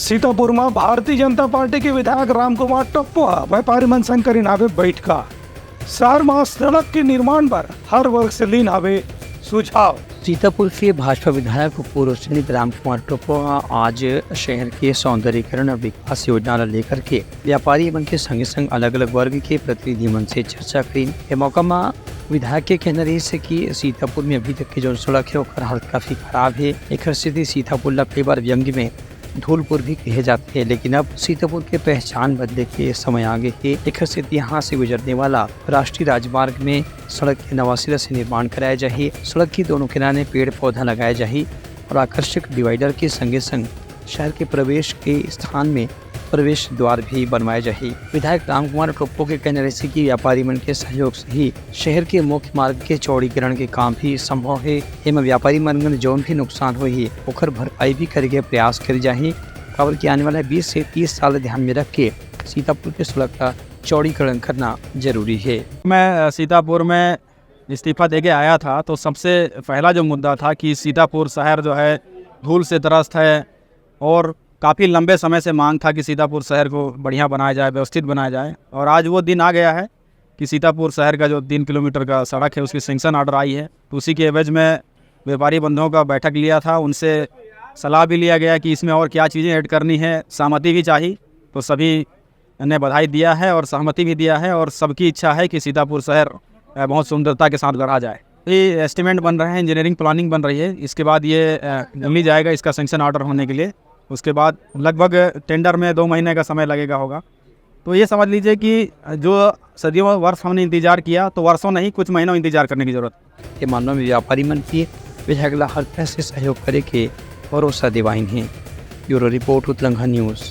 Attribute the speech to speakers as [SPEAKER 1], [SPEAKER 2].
[SPEAKER 1] सीतापुर में भारतीय जनता पार्टी के विधायक रामकुमार टप्पुआ व्यापारी मनसंघ करीन आवे बैठका। शहर में सड़क के निर्माण पर हर वर्ग से लीन आवे सुझाव।
[SPEAKER 2] सीतापुर के भाजपा विधायक पूर्व सैनिक रामकुमार टप्पुआ आज शहर के सौंदर्यीकरण और विकास योजना लेकर के व्यापारी मन के संगे संग अलग अलग वर्ग के प्रतिनिधि मन से चर्चा करी। ये मौका में विधायक के कहना रही है कि सीतापुर में अभी तक की जो सड़क है उसका हालत काफी खराब है। एक स्थिति सीतापुर ला कई बार व्यंग्य में धूलपुर भी कहे जाते हैं, लेकिन अब सीतापुर के पहचान बदले के समय आगे है। एक स्थिति यहाँ से गुजरने वाला राष्ट्रीय राजमार्ग में सड़क के नवा सिरे से निर्माण कराया जाए। सड़क के दोनों किनारे पेड़ पौधा लगाया जाए और आकर्षक डिवाइडर के संगे संग शहर के प्रवेश के स्थान में प्रवेश द्वार भी बनवाए जाए। विधायक रामकुमार टप्पुआ के कहने रहे कि व्यापारी मन के सहयोग से ही शहर के मुख्य मार्ग के चौड़ीकरण के काम भी संभव है। एवं व्यापारी मन में जौन भी नुकसान हुई ओकर भरपाई भी करे के प्रयास करी जाए। खबर की आने वाला 20 से 30 साल ध्यान में रख के सीतापुर के सड़क का चौड़ीकरण करना जरूरी है।
[SPEAKER 3] मैं सीतापुर में इस्तीफा देके आया था तो सबसे पहला जो मुद्दा था कि सीतापुर शहर जो है धूल से त्रस्त है और काफ़ी लंबे समय से मांग था कि सीतापुर शहर को बढ़िया बनाया जाए, व्यवस्थित बनाया जाए। और आज वो दिन आ गया है कि सीतापुर शहर का जो 3 किलोमीटर का सड़क है उसकी सैंक्शन ऑर्डर आई है। तो उसी के एवज में व्यापारी बंधुओं का बैठक लिया था, उनसे सलाह भी लिया गया कि इसमें और क्या चीज़ें ऐड करनी है, सहमति भी चाहिए। तो सभी ने बधाई दिया है और सहमति भी दिया है और सबकी इच्छा है कि सीतापुर शहर बहुत सुंदरता के साथ गढ़ा जाए। ये एस्टिमेट बन रहे हैं, इंजीनियरिंग प्लानिंग बन रही है। इसके बाद ये मिल जाएगा इसका सैंक्शन ऑर्डर होने के लिए। उसके बाद लगभग टेंडर में 2 महीने का समय लगेगा होगा। तो ये समझ लीजिए कि जो सदियों वर्ष हमने इंतजार किया तो वर्षों नहीं कुछ महीनों इंतजार करने की जरूरत।
[SPEAKER 2] ये मामलों में व्यापारी मन की विधायक हर तरह से सहयोग करे के भरोसा दिवाई है। Bureau report Uttarakhand news.